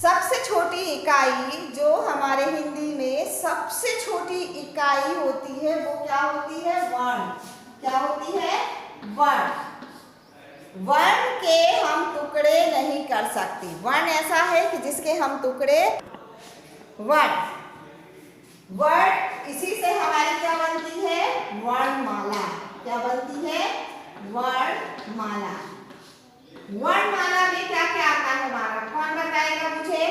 सबसे छोटी इकाई जो हमारे हिंदी में सबसे छोटी इकाई होती है वो क्या होती है? वर्ण। क्या होती है? वर्ण। वर्ण के हम टुकड़े नहीं कर सकते। वर्ण ऐसा है कि जिसके हम टुकड़े वर्ण इसी से हमारी क्या बनती है? वर्णमाला। क्या बनती है? वर्णमाला। वर्णमाला में क्या क्या आता है हमारा? कौन बताएगा मुझे?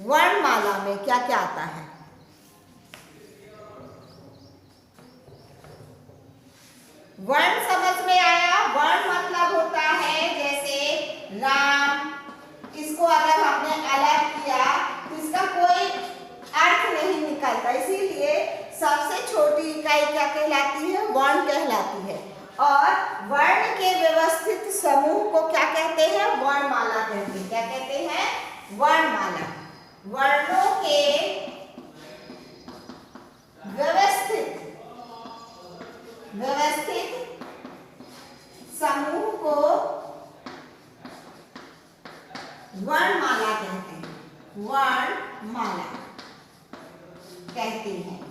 वर्णमाला में क्या क्या आता है? वर्ण समझ में आया? वर्ण मतलब होता है जैसे राम, इसको अगर हमने अलग किया तो इसका कोई अर्थ नहीं निकलता, इसीलिए सबसे छोटी इकाई क्या कहलाती है? वर्ण कहलाती है। और वर्ण के व्यवस्थित समूह को क्या कहते हैं? वर्णमाला कहते हैं। क्या कहते हैं? वर्णमाला। वर्णों के व्यवस्थित समूह को वर्णमाला कहते हैं। वर्णमाला कहते हैं।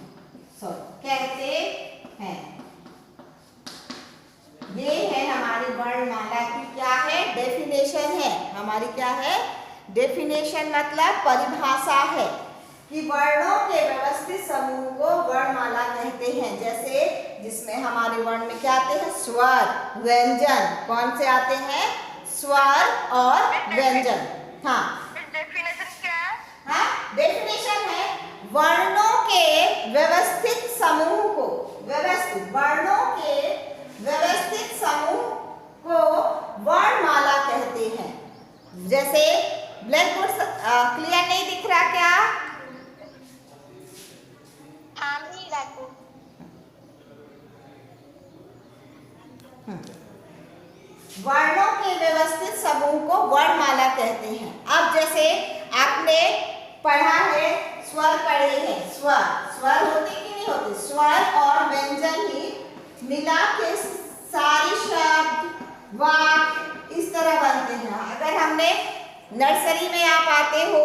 ये है हमारी वर्णमाला की क्या है? डेफिनेशन है हमारी। क्या है? डेफिनेशन मतलब परिभाषा है कि वर्णों के व्यवस्थित समूह को वर्णमाला कहते हैं। जैसे जिसमें हमारे वर्ण में क्या आते हैं? स्वर, व्यंजन। कौन से आते हैं? स्वर और व्यंजन। हाँ, डेफिनेशन क्या है? हाँ, डेफिनेशन है वर्णों के व्यवस्थित समूह को, वर्णों के व्यवस्थित समूह को वर्णमाला कहते हैं। जैसे ब्लैक बोर्ड क्लियर नहीं दिख रहा क्या? हाँ मिल रहा है। वर्णों के व्यवस्थित समूह को वर्णमाला कहते हैं। अब जैसे आपने पढ़ा है, स्वर पढ़े हैं। स्वर होते कि नहीं होते? स्वर और व्यंजन ही मिला के सारे शब्द वाक्य इस तरह बनते हैं। अगर हमने नर्सरी में आप आते हो,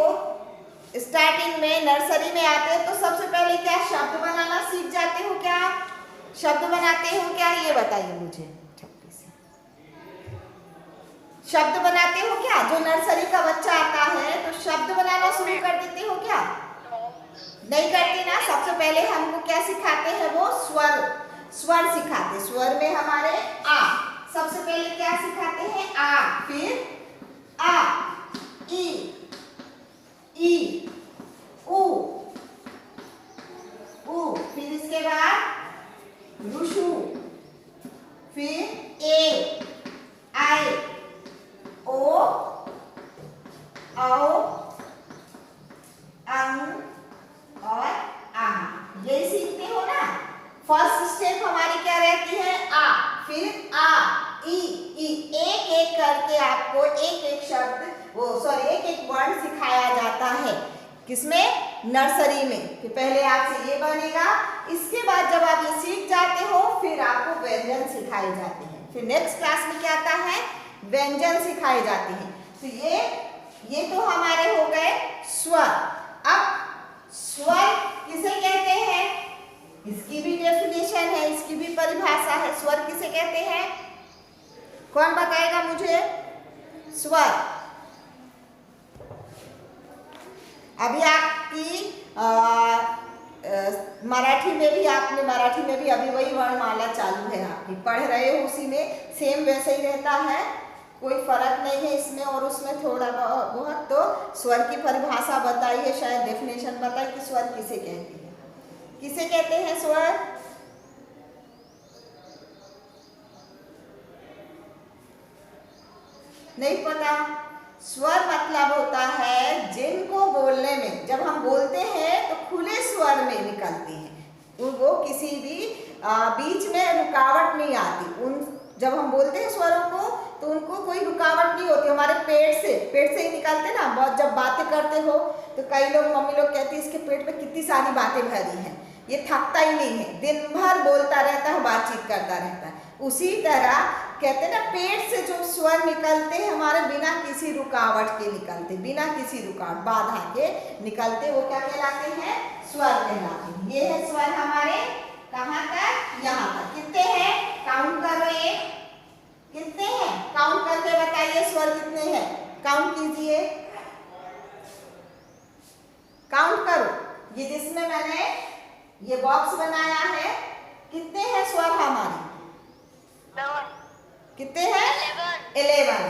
स्टार्टिंग में नर्सरी में आते हो तो सबसे पहले क्या शब्द बनाना सीख जाते हो? क्या शब्द बनाते हो? क्या ये बताइए मुझे। शब्द बनाते हो क्या? जो नर्सरी का बच्चा आता है तो शब्द बनाना शुरू कर देते हो क्या? नहीं करते ना। सबसे पहले हमको क्या सिखाते हैं? वो स्वर सिखाते। स्वर में हमारे आ, सबसे पहले क्या सिखाते हैं? आ, फिर आ, ई, ऊ, फिर इसके बाद रुशु, फिर ए, आई, ओ, औ, अंग और आह। ये सीखते हो ना। फर्स्ट स्टेप हमारी क्या रहती है? आ, फिर आ, ई, एक एक करके आपको एक एक शब्द एक एक वर्ण सिखाया जाता है। किसमें? नर्सरी में। कि पहले आपसे ये बनेगा, इसके बाद जब आप ये सीख जाते हो फिर आपको व्यंजन सिखाए जाते हैं। फिर नेक्स्ट क्लास में क्या आता है? व्यंजन सिखाए जाते हैं। तो ये तो हमारे हो गए स्वर। अब स्वर किसे कहते हैं? इसकी भी डेफिनेशन है, इसकी भी परिभाषा है। स्वर किसे कहते हैं? कौन बताएगा मुझे? स्वर। अभी आपकी मराठी में भी अभी वही वर्णमाला चालू है आपकी, पढ़ रहे हो उसी में, सेम वैसे ही रहता है, कोई फर्क नहीं है इसमें और उसमें। थोड़ा बहुत तो स्वर की परिभाषा बताइए, शायद डेफिनेशन बताइए कि स्वर किसे कहते हैं। किसे कहते हैं स्वर? नहीं पता? स्वर मतलब होता है जिनको बोलने में, जब हम बोलते हैं तो खुले स्वर में निकलते हैं, वो किसी भी बीच में रुकावट नहीं आती। जब हम बोलते हैं स्वरों को तो उनको कोई रुकावट नहीं होती। हमारे पेट से ही निकलते ना। बहुत जब बातें करते हो तो कई लोग, मम्मी लोग कहती है इसके पेट में कितनी सारी बातें भरी हैं, ये थकता ही नहीं है, दिन भर बोलता रहता है, बातचीत करता रहता है। उसी तरह कहते हैं ना पेट से जो स्वर निकलते हैं हमारे बिना किसी रुकावट के निकलते, बिना किसी रुकावट बाधा के निकलते, वो क्या कहलाते हैं? स्वर कहलाते हैं। ये है स्वर हमारे कहाँ तक? यहाँ तक। कितने हैं? काउंट करो। एक कितने हैं? काउंट करके बताइए स्वर कितने हैं? काउंट कीजिए, काउंट करो। ये जिसमें मैंने ये बॉक्स बनाया है, कितने हैं स्वर हमारे? कितने हैं? 11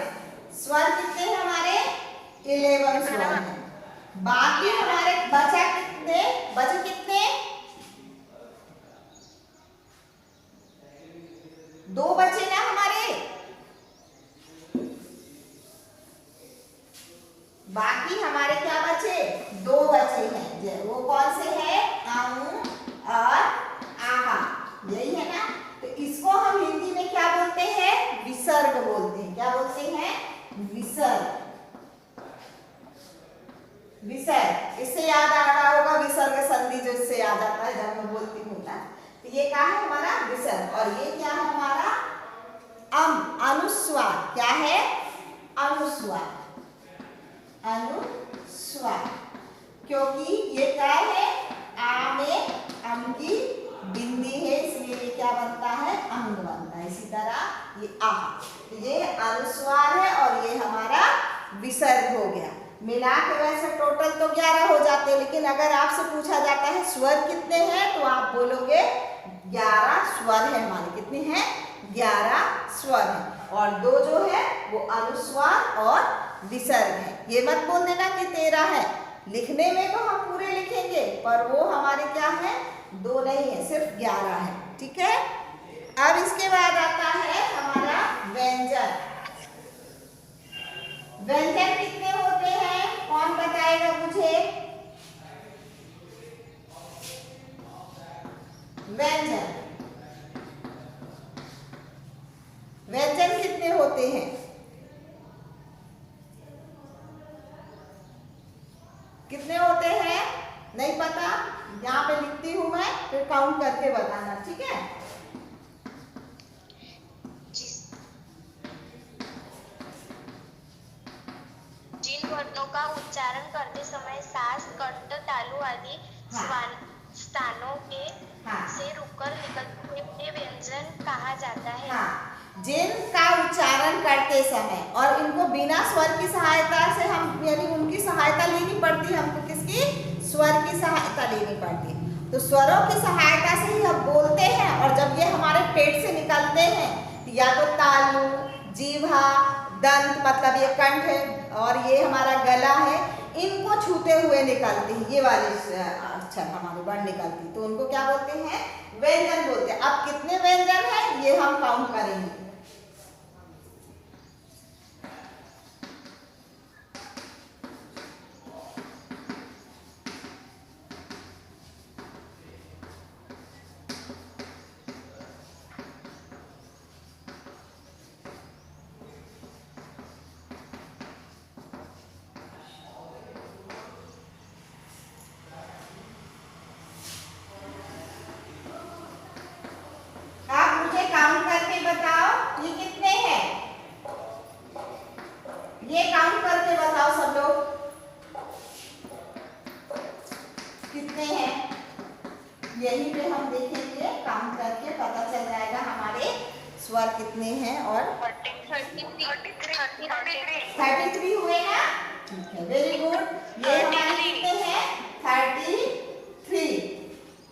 स्वर। कितने हैं हमारे? 11 स्वर हैं। बाकी हमारे बचा कितने? बचे कितने? 2 बचे ना हमारे। बाकी हमारे क्या बचे? 2 बचे हैं। वो कौन से हैं? आऊ और आहा, यही है ना। तो इसको हम हिंदी में क्या बोलते हैं? विसर्ग बोलते हैं। क्या बोलते हैं? विसर्ग। विसर्ग। इससे याद आ रहा होगा विसर्ग संधि जो इससे याद आता है जब मैं बोलती हूँ ना। तो ये क्या है हमारा? विसर्ग। और ये क्या है हमारा? अनुस्वार। क्या है? अनुस्वार। अनुस्वार। क्योंकि ये क्या है? आ में अम की बिंदी है, इसलिए ये क्या बनता है? अंग बनता है। इसी तरह ये आ, ये अनुस्वार है और ये हमारा विसर्ग हो गया। मिला के वैसे टोटल तो 11 हो जाते हैं, लेकिन अगर आपसे पूछा जाता है स्वर कितने हैं तो आप बोलोगे 11 स्वर है हमारे। कितने हैं? 11 स्वर हैं। और 2 जो है वो अनुस्वार और विसर्ग है। ये मत बोल देना कि 13 है। लिखने में तो हम पूरे लिखेंगे, पर वो हमारे क्या है? 2 नहीं है, सिर्फ 11 है। ठीक है। अब इसके बाद आता है हमारा व्यंजन। व्यंजन कितने होते हैं? कौन बताएगा मुझे? व्यंजन, व्यंजन कितने होते हैं? कितने होते हैं? नहीं पता? यहाँ पे लिखती हूँ मैं, फिर काउंट करके बताना। ठीक है। जिन वर्णों का उच्चारण करते समय सांस, कंठ, तालु आदि स्थानों के से रुककर निकलते हुए व्यंजन कहा जाता है। जिनका उच्चारण करते समय, और इनको बिना स्वर की सहायता से हम यानी उनकी सहायता लेनी पड़ती है हमको। किसकी? स्वर की सहायता लेनी पड़ती है। तो स्वरों की सहायता से ही हम बोलते हैं। और जब ये हमारे पेट से निकलते हैं तो या तो तालु, जीवा, दंत मतलब ये कंठ है और ये हमारा गला है, इनको छूते हुए निकलती है ये वाले अक्षर हमारे वर्ण निकलती, तो उनको क्या बोलते हैं? व्यंजन बोलते हैं। अब कितने व्यंजन हैं ये हम काउंट करेंगे। काउंट करके बताओ ये कितने हैं? ये काउंट करके बताओ सब लोग कितने हैं? यहीं पे हम देखेंगे, काउंट करके पता चल जाएगा हमारे स्वर कितने हैं। और 33 हुए ना? ठीक है, वेरी गुड। ये हमारे कितने हैं? 33।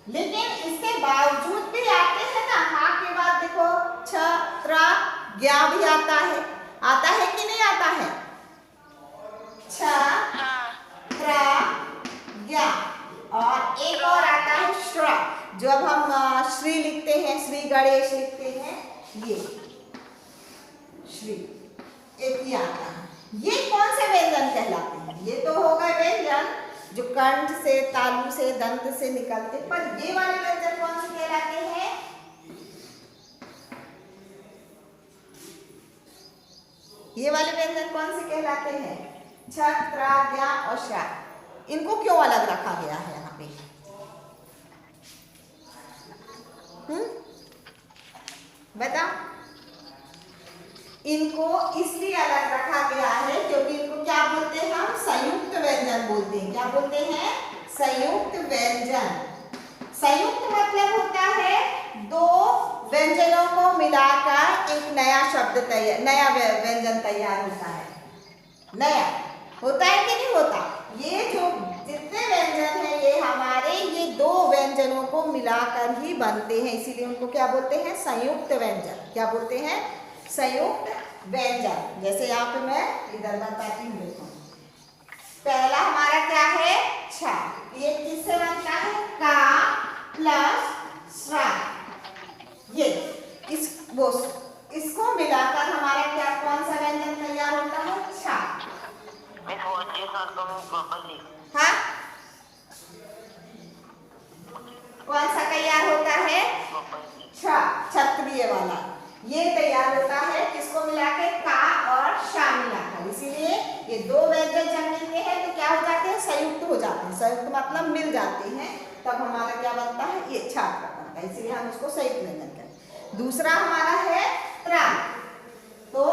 लेकिन इसके बावजूद भी आते हैं ना, हा के बाद देखो छ, त्र, ज्ञा भी आता है। आता है कि नहीं आता है? छ, त्र, ज्ञा। और एक और आता है श्र। जब हम श्री लिखते हैं, श्री गणेश लिखते हैं, ये श्री एक ही आता है। ये कौन से व्यंजन कहलाते हैं? ये तो हो गए व्यंजन जो कंठ से, तालु से, दंत से निकलते, पर ये वाले व्यंजन कौन से कहलाते हैं? ये वाले व्यंजन कौन से कहलाते हैं? छ, त्र, ज्ञा और श्रा। इनको क्यों अलग रखा गया है यहाँ पे? बता। इनको इसलिए अलग रखा गया है क्योंकि इनको क्या बोलते हैं, हम संयुक्त व्यंजन बोलते हैं। क्या बोलते हैं, संयुक्त व्यंजन। संयुक्त मतलब होता है दो व्यंजनों को मिलाकर एक नया शब्द तैयार, नया व्यंजन तैयार होता है। नया होता है कि नहीं होता। ये जो जितने व्यंजन हैं ये हमारे ये दो व्यंजनों को मिलाकर ही बनते हैं, इसीलिए उनको क्या बोलते हैं, संयुक्त व्यंजन। क्या बोलते हैं, संयुक्त व्यंजन। जैसे यहाँ पे मैं इधर बताती हूँ, देखो पहला हमारा क्या है, छ। ये किससे बनता है, का प्लस स्वा। ये इसको मिलाकर हमारा क्या, कौन सा व्यंजन तैयार होता है, छ। हाँ, कौन सा तैयार होता है, छ, क्षत्रिय वाला। ये तैयार होता है किसको मिला के, का और शा मिलाकर। इसीलिए ये दो व्यंजन जब मिलते हैं तो क्या हो जाते हैं, संयुक्त हो जाते हैं। संयुक्त मतलब मिल जाते हैं, तब हमारा क्या बनता है, ये छात्र बनता है। इसीलिए हम इसको संयुक्त व्यंजन कहते हैं। दूसरा हमारा है त्रा। तो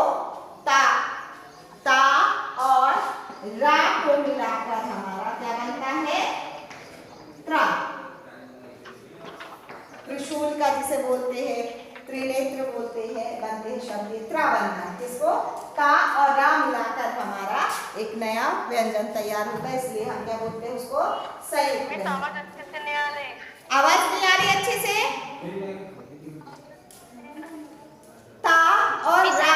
ता और रा को मिलाकर हमारा क्या बनता है, त्रा। त्रिशूल का जिसे बोलते हैं, त्रिनेत्र बोलते हैं, बनते हैं शब्द त्रा बनता है। किसको, ता और रा मिलाकर हमारा एक नया व्यंजन तैयार होता है, इसलिए हम क्या बोलते हैं उसको, संयुक्त व्यंजन। आवाज अच्छे से नहीं आ रही, आवाज नहीं आ रही अच्छे से। ता और रा,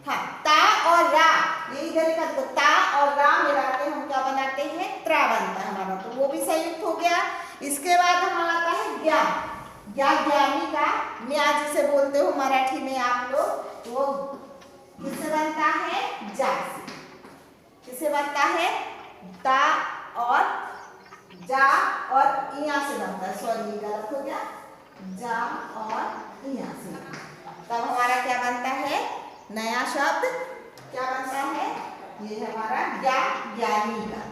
हाँ ता और रा, ये इधर का तो ता और रा मिला के हम क्या बनाते हैं, त्रा बनता है हमारा, तो वो भी संयुक्त हो गया। इसके बाद हमारा आता है ज्ञा। ज्ञा ज्ञानी का न्या जिसे बोलते हो मराठी में आप लोग, वो किससे बनता है, जा से। किससे बनता है, ता और जा और इया से बनता है। सॉरी गलत हो गया, जा और इया से। तब हमारा क्या बनता है, नया शब्द क्या बनता है, ये हमारा ज्ञा ज्ञानी का,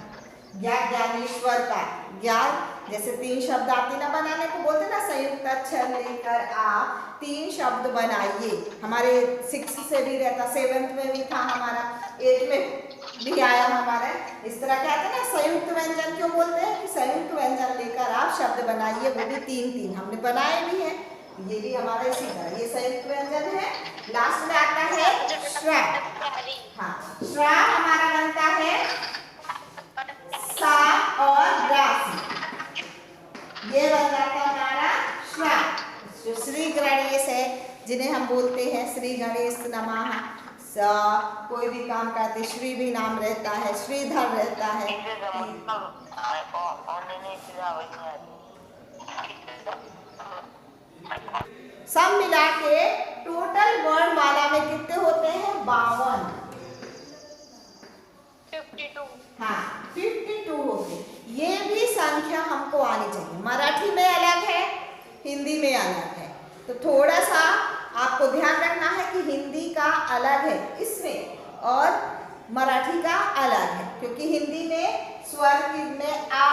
ज्ञा ज्ञानेश्वर का। ज्ञान जैसे तीन शब्द आते ना बनाने को, बोलते ना संयुक्त अक्षर लेकर आप 3 शब्द बनाइए। हमारे 6 से भी रहता, 7th में भी था हमारा, 8 में भी आया हमारा। इस तरह क्या था ना, संयुक्त व्यंजन क्यों बोलते हैं कि संयुक्त व्यंजन लेकर आप शब्द बनाइए, वो भी 3-3 हमने बनाए भी हैं। ये भी हमारा इसी तरह ये संयुक्त व्यंजन है। लास्ट में आता है श्रा। हाँ, श्रा हमारा बनता है सा और रा से, ये बन जाता है हमारा श्रा। जो श्री गणेश है, जिन्हें हम बोलते हैं श्री गणेश नमः, कोई भी काम करते श्री भी नाम रहता है, श्रीधर रहता है। सब मिला के टोटल वर्णमाला में कितने होते हैं, 52। 52। हाँ 52 होते। ये भी संख्या हमको आनी चाहिए। मराठी में अलग है, हिंदी में अलग है, तो थोड़ा सा आपको ध्यान रखना है कि हिंदी का अलग है इसमें और मराठी का अलग है, क्योंकि हिंदी में स्वर में आ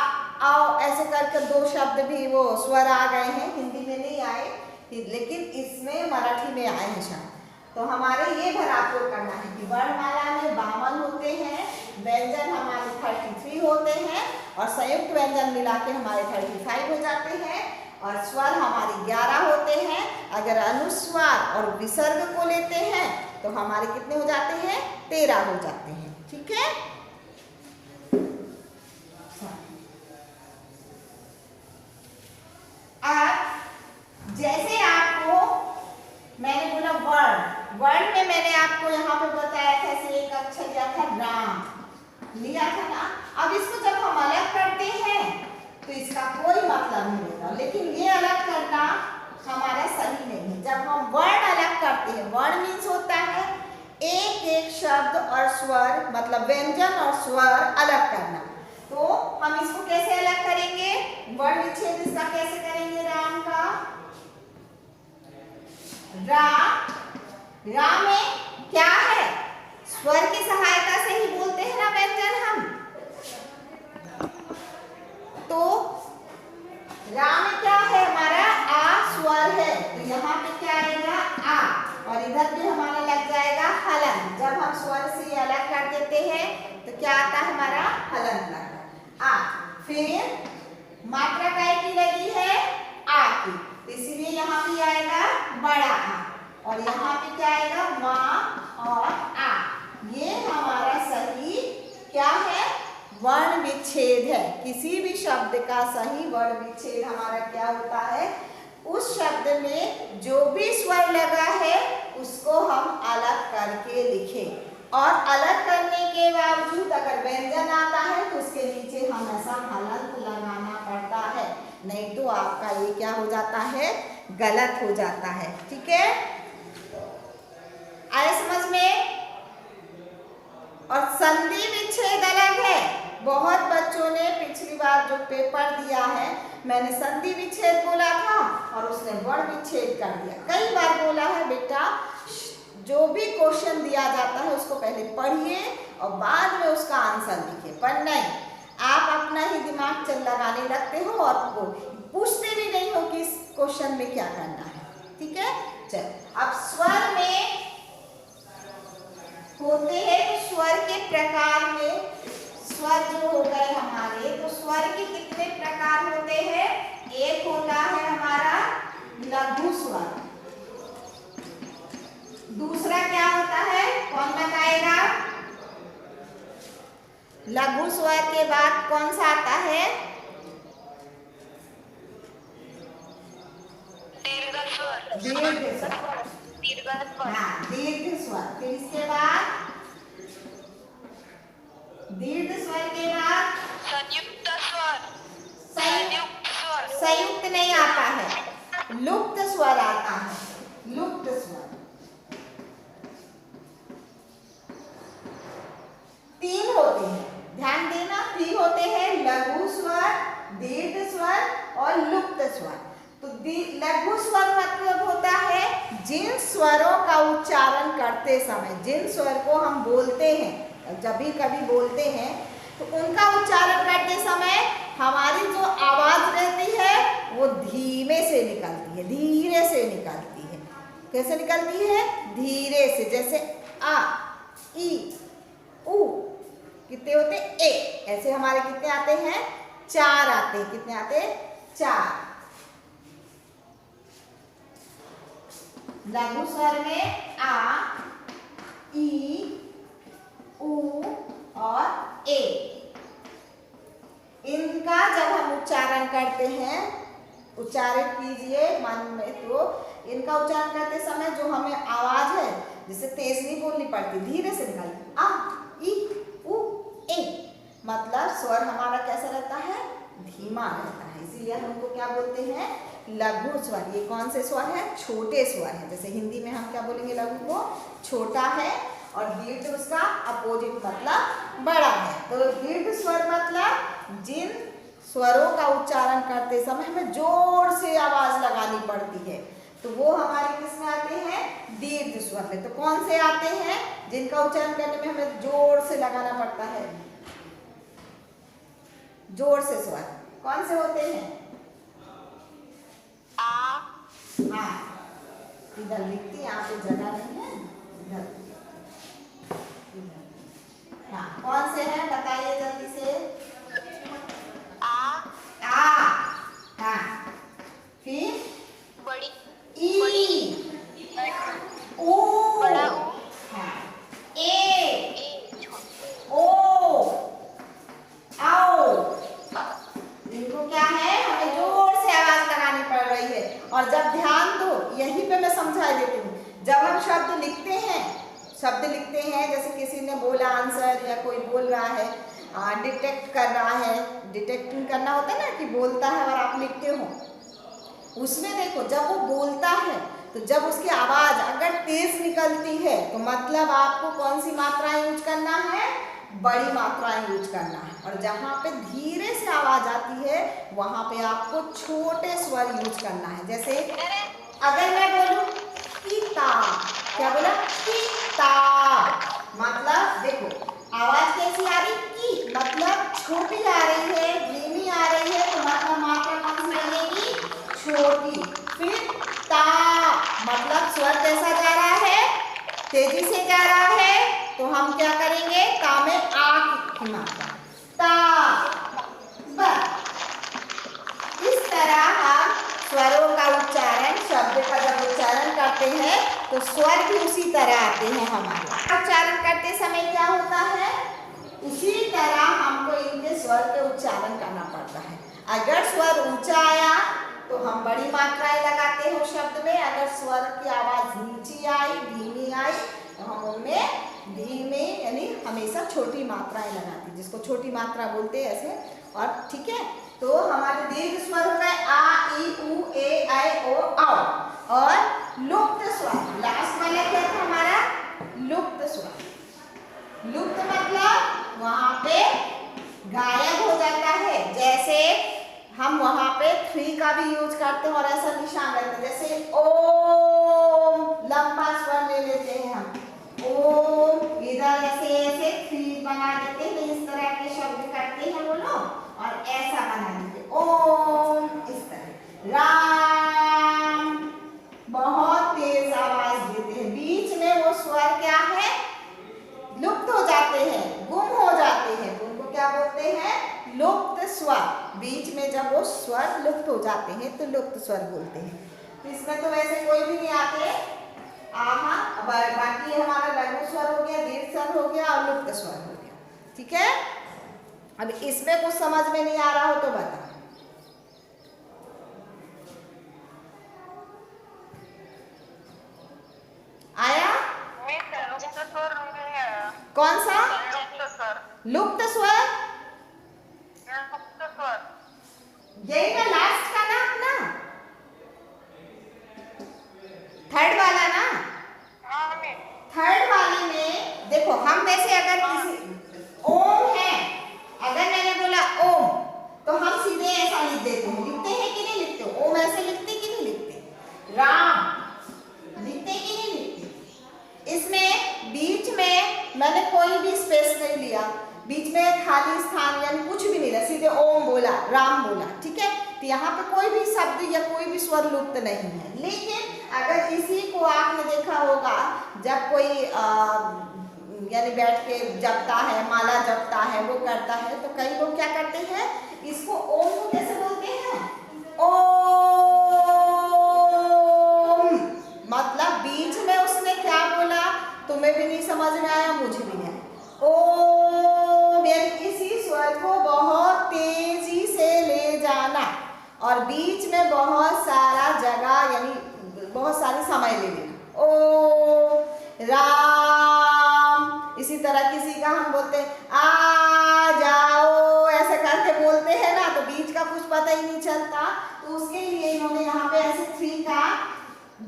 आओ ऐसे करके 2 शब्द भी वो स्वर आ गए हैं, हिंदी में नहीं आए, लेकिन इसमें मराठी में आए हैं शब्द। तो हमारे ये भर आपको करना है कि वर्णमाला में 52 होते हैं, व्यंजन हमारे 33 होते हैं और संयुक्त व्यंजन मिला के हमारे 35 हो जाते हैं और स्वर हमारे 11 होते हैं। अगर अनुस्वार और विसर्ग को लेते हैं तो हमारे कितने हो जाते हैं, 13 हो जाते हैं। ठीक है, अब जैसे आपको मैंने बोला वर्ण में मैंने आपको यहाँ पे बताया था, ऐसे एक अक्षर लिया था राम, लिया था ना। अब इसको जब हम अलग करते हैं तो इसका कोई मतलब नहीं होता, लेकिन ये अलग करना हमारा सही नहीं है। जब हम वर्ण अलग करते हैं, वर्ण मीन्स होता है एक एक शब्द और स्वर, मतलब व्यंजन और स्वर अलग करना। तो हम इसको कैसे अलग करेंगे, वर्ण विच्छेद इसका कैसे करेंगे, राम का रा में क्या है, स्वर की सहायता से ही बोलते हैं ना व्यंजन हम। तो रा में क्या है हमारा, आ स्वर है, तो यहाँ पे क्या आएगा आ, और इधर भी हमारा लग जाएगा तो क्या आता है हमारा हलंत लगा आ। फिर मात्रा काय की लगी है आ की, तो इसीलिए यहाँ पे आएगा बड़ा आ, और यहाँ पे क्या आएगा माँ और आ। ये हमारा सही क्या है वर्ण विच्छेद है। किसी भी शब्द का सही वर्ण विच्छेद हमारा क्या होता है, उस शब्द में जो भी स्वर लगा है उसको हम अलग करके लिखें, और अलग करने के बावजूद अगर व्यंजन आता है तो उसके नीचे हमेशा हलंत लगाना पड़ता है, नहीं तो आपका ये क्या हो जाता है गलत हो जाता है। ठीक है, आए समझ में। और संधि विच्छेद अलग है। बहुत बच्चों ने पिछली बार जो पेपर दिया है मैंने संधि विच्छेद बोला था और उसने वर्ण विच्छेद कर दिया। कई बार बोला है बेटा जो भी क्वेश्चन दिया जाता है उसको पहले पढ़िए और बाद में उसका आंसर लिखिए, पर नहीं, आप अपना ही दिमाग चल लगाने लगते हो और वो पूछते भी नहीं हो कि इस क्वेश्चन में क्या करना है। ठीक है, चल अब स्वर में होते हैं तो स्वर के प्रकार में, स्वर जो हो गए हमारे, तो स्वर के कितने प्रकार होते हैं। एक होता है हमारा लघु स्वर, दूसरा क्या होता है कौन बताएगा। लघु स्वर के बाद कौन सा आता है, दीर्घ स्वर। दीर्घ स्वर। हाँ, दीर्घ स्वर। फिर इसके बाद दीर्घ स्वर के बाद संयुक्त स्वर। संयुक्त स्वर, संयुक्त नहीं आता है, लुप्त स्वर आता है, लुप्त स्वर। तीन होते हैं, ध्यान देना, तीन होते हैं, लघु स्वर, दीर्घ स्वर और लुप्त स्वर। तो लघु स्वर मतलब होता है जिन स्वरों का उच्चारण करते समय, जिन स्वर को हम बोलते हैं, जब भी कभी बोलते हैं तो उनका उच्चारण करते समय हमारी जो आवाज रहती है वो धीमे से निकलती है, धीरे से निकलती है। कैसे निकलती है, धीरे से, जैसे आ, ई, उ कितने होते ए, ऐसे हमारे कितने आते हैं, चार आते हैं। कितने आते हैं, चार। लघु स्वर में आ, ई, उ और ए, इनका जब हम उच्चारण करते हैं, उच्चारित कीजिए मन में, तो इनका उच्चारण करते समय जो हमें आवाज है जिसे तेज नहीं बोलनी पड़ती, धीरे से निकालती, आ, ई, उ, ए, मतलब स्वर हमारा कैसा रहता है, धीमा रहता है, इसीलिए हम उनको क्या बोलते हैं, लघु स्वर। ये कौन से स्वर है, छोटे स्वर है। जैसे हिंदी में हम क्या बोलेंगे, लघु को छोटा है और दीर्घ उसका अपोजिट मतलब बड़ा है। तो दीर्घ स्वर मतलब जिन स्वरों का उच्चारण करते समय हमें जोर से आवाज लगानी पड़ती है, तो वो हमारे किस में आते हैं, दीर्घ स्वर में। तो कौन से आते हैं जिनका उच्चारण करने में हमें जोर से लगाना पड़ता है, जोर से स्वर कौन से होते हैं, आ, हाँ, इधर लिखती, यहाँ पे जगह नहीं है, इधर, हाँ, कौन से हैं बताइए जल्दी से। आ, हाँ, फिर बड़ी, ई, ओ, बड़ा ऊ, हाँ, ए, छोटा ओ, आओ। इनको क्या है, हमें जोर से आवाज लगानी पड़ रही है। और जब ध्यान दो, यहीं पे मैं समझा देती हूँ, जब हम शब्द लिखते हैं, जैसे किसी ने बोला आंसर या कोई बोल रहा है, डिटेक्ट कर रहा है, डिटेक्टिंग करना होता है ना कि बोलता है और आप लिखते हो, उसमें देखो जब वो बोलता है तो जब उसकी आवाज अगर तेज निकलती है तो मतलब आपको कौन सी मात्राएं यूज करना है, बड़ी मात्राएं यूज करना है। और जहाँ पे धीरे से आवाज आती है वहां पे आपको छोटे स्वर यूज करना है। जैसे अगर मैं बोलूं कीता, क्या बोला, कीता, मतलब देखो आवाज कैसी आ रही, की मतलब छोटी आ रही है, धीमी आ रही है, तो मतलब मात्रा कौन सी बनेगी, छोटी। फिर ता मतलब स्वर कैसा जा रहा है, तेजी से जा रहा है, तो हम क्या करेंगे, ता में आ की मात्रा ता ब। इस तरह हम स्वरों का उच्चारण, शब्द का जब उच्चारण करते हैं तो स्वर भी उसी तरह आते हैं हमारे। उच्चारण करते समय क्या होता है, उसी तरह हमको इनके स्वर के उच्चारण करना पड़ता है। अगर स्वर ऊंचा आया तो हम बड़ी मात्राएं लगाते हैं उस शब्द में, अगर स्वर की आवाज नीची आई, धीमी आई तो हम उनमें धीमे यानी हमेशा छोटी मात्राएं लगाते हैं, जिसको छोटी मात्रा बोलते हैं ऐसे। और ठीक है, तो हमारे दीर्घ स्वर हो गए आ, ई, उ, ए, ऐ, ओ, औ। और लुप्त स्वर, लास्ट वाला क्या था हमारा, लुप्त स्वर। लुप्त मतलब वहां पे गायब हो जाता है। जैसे हम वहां पे 3 का भी यूज करते हैं और ऐसा निशान रखते हैं, जैसे ओम, लंबा स्वर ले लेते हैं हम, ओम, इधर ऐसे ऐसे 3 बना देते हैं, इस तरह के शब्द करते हैं वो लोग, और ऐसा बना देते ओम, इस तरह। राम, बहुत तेज आवाज देते हैं, बीच में वो स्वर क्या है, लुप्त हो जाते हैं, गुम हो जाते हैं, तो उनको क्या बोलते हैं, लुप्त स्वर। बीच में जब वो स्वर लुप्त हो जाते हैं तो लुप्त स्वर बोलते हैं। तो इसमें तो वैसे कोई भी नहीं आते, आहा, बाकी हमारा लघु स्वर हो गया, दीर्घ स्वर हो गया और लुप्त स्वर हो गया। ठीक है, अब इसमें कुछ समझ में नहीं आ रहा हो तो बता। आया? कौन सा? लुप्त स्वर। यही ना लास्ट का ना अपना थर्ड वाला ना। थर्ड वाले में देखो, हम वैसे अगर किसी ओम है, अगर मैंने बोला ओम तो हम सीधे ऐसा लिख देते हैं, लिखते हैं कि नहीं लिखते, ओम ऐसे लिखते कि नहीं लिखते, राम लिखते कि नहीं लिखते। इसमें बीच में मैंने कोई भी स्पेस नहीं लिया, बीच में खाली स्थान यानी कुछ भी नहीं लिया, सीधे ओम बोला, राम बोला। ठीक है, तो यहाँ पे कोई भी शब्द या कोई भी स्वर लुप्त नहीं है। लेकिन अगर इसी को आपने देखा होगा, जब कोई यानी बैठ के जपता है, माला जपता है, वो करता है, तो कई लोग क्या करते हैं, इसको ओम को कैसे बोलते हैं, ओम, मतलब बीच में उसने क्या बोला तुम्हें भी नहीं समझ में आया, मुझे भी नहीं आया। ओम यानी किसी स्वर को बहुत तेजी से ले जाना और बीच में बहुत सारा जगह यानी बहुत सारी समय ले लेना। ओ राम, इसी तरह किसी का हम बोलते हैं आ जाओ, ऐसे करके बोलते हैं ना, तो बीच का कुछ पता ही नहीं चलता, तो उसके लिए इन्होंने यहाँ पे ऐसे 3 का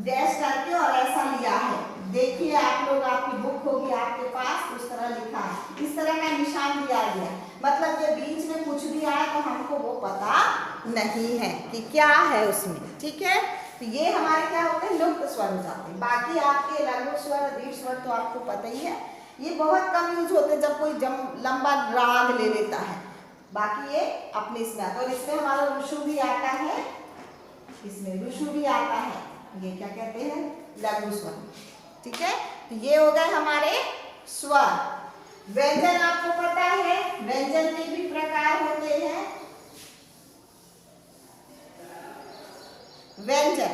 डैश करके और ऐसा लिया है। देखिए आप लोग, आपकी बुक होगी आपके पास, उस तरह लिखा है, इस तरह का निशान दिया गया, मतलब ये बीच में कुछ भी आया तो हमको वो पता नहीं है कि क्या है उसमें। ठीक है, तो ये हमारे क्या होते हैं, लुप्त स्वर हो जाते हैं। बाकी आपके लघु स्वर, दीर्घ स्वर तो आपको पता ही है, ये बहुत कम यूज होते हैं जब कोई लंबा राग ले लेता है, बाकी ये अपने इसमें आता है। और इसमें हमारा रुशु भी आता है, इसमें रुशु भी आता है, ये क्या कहते हैं, लघु स्वर। ठीक है, तो ये हो गए हमारे स्वर। व्यंजन आपको पता है, व्यंजन के भी प्रकार होते हैं। व्यंजन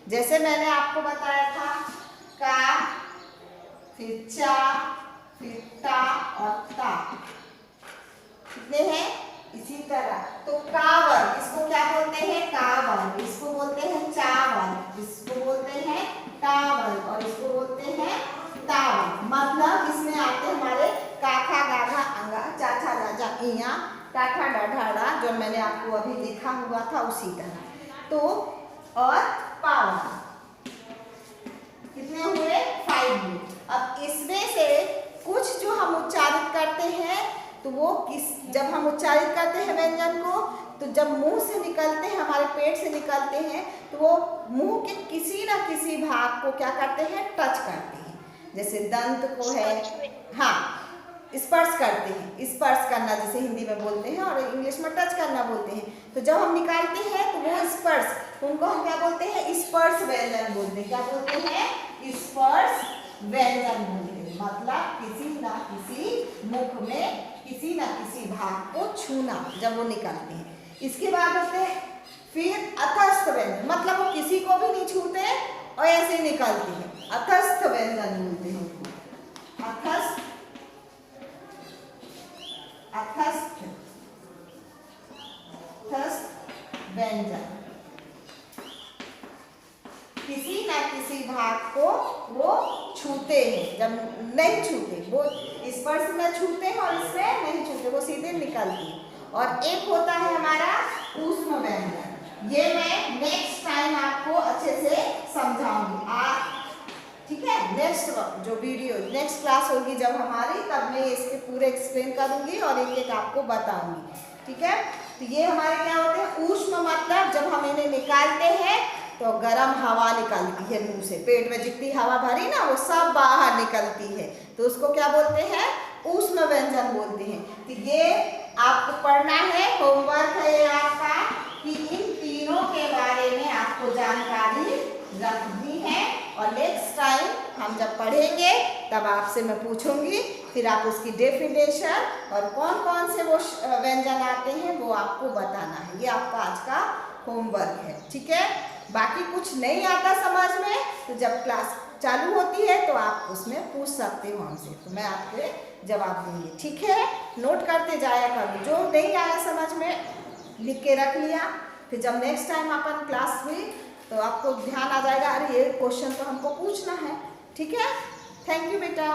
जैसे मैंने आपको बताया था, का, फिर चा, फिर ता और ता, कितने हैं, इसी तरह। तो कावर, इसको क्या बोलते हैं, कावर, इसको बोलते हैं चावल, इसको बोलते हैं टावल और इसको बोलते हैं तावल। मतलब इसमें आते हमारे काखा, गाघा, अंगा, चाचा, जाजा, इया, टाठा, डाढ़ा, जो मैंने आपको अभी लिखा हुआ था उसी तरह। तो और पावर, कितने हुए, 5 हुए। अब इसमें से कुछ जो हम उच्चारित करते हैं, तो वो जब हम उच्चारित करते हैं व्यंजन को, तो जब मुंह से निकलते हैं, हमारे पेट से निकलते हैं, तो वो मुंह के किसी न किसी भाग को क्या करते हैं, टच करते हैं। जैसे दंत को है, हाँ, स्पर्श करते हैं, स्पर्श करना जैसे हिंदी में बोलते हैं और इंग्लिश में टच करना बोलते हैं। तो जब हम निकालते हैं तो वो स्पर्श, उनको हम क्या बोलते हैं, स्पर्श व्यंजन बोलते हैं। क्या बोलते हैं, स्पर्श व्यंजन बोलते हैं, मतलब किसी ना किसी मुख में किसी न किसी भाग को छूना जब वो निकलते हैं। इसके बाद होते हैं फिर अतस्थ व्यंजन, मतलब वो किसी को भी नहीं छूते और ऐसे ही निकलते हैं, अतस्थ व्यंजन बोलते हैं उनको। अतस्थ व्यंजन, किसी न किसी भाग को वो छूते हैं, जब नहीं छूते वो स्पर्श में छूते हैं और इसमें नहीं छूते, वो सीधे निकलती है। और एक होता है हमारा ऊष्म व्यंजन, ये मैं नेक्स्ट टाइम आपको अच्छे से समझाऊंगी। ठीक है, नेक्स्ट जो वीडियो नेक्स्ट क्लास होगी जब हमारी, तब मैं इसके पूरे एक्सप्लेन करूंगी और एक एक आपको बताऊंगी। ठीक है, तो ये हमारे क्या होते हैं ऊष्म, मतलब जब हम इन्हें निकालते हैं तो गर्म हवा निकलती है मुंह से, पेट में जितनी हवा भरी ना वो सब बाहर निकलती है, तो उसको क्या बोलते हैं ऊष्म व्यंजन बोलते हैं। तो ये आपको पढ़ना है, होमवर्क है ये आपका कि इन तीनों के बारे में आपको जानकारी रखनी है। और नेक्स्ट टाइम हम जब पढ़ेंगे तब आपसे मैं पूछूंगी, फिर आप उसकी डेफिनेशन और कौन कौन से वो व्यंजन आते हैं वो आपको बताना है। ये आपका आज का होमवर्क है। ठीक है, बाकी कुछ नहीं आता समझ में तो जब क्लास चालू होती है तो आप उसमें पूछ सकते हो हमसे, तो मैं आपके जवाब दूंगी। ठीक है, नोट करते जाया करो, जो नहीं आया समझ में लिख के रख लिया, फिर जब नेक्स्ट टाइम अपन क्लास हुई तो आपको ध्यान आ जाएगा, अरे ये क्वेश्चन तो हमको पूछना है। ठीक है, थैंक यू बेटा।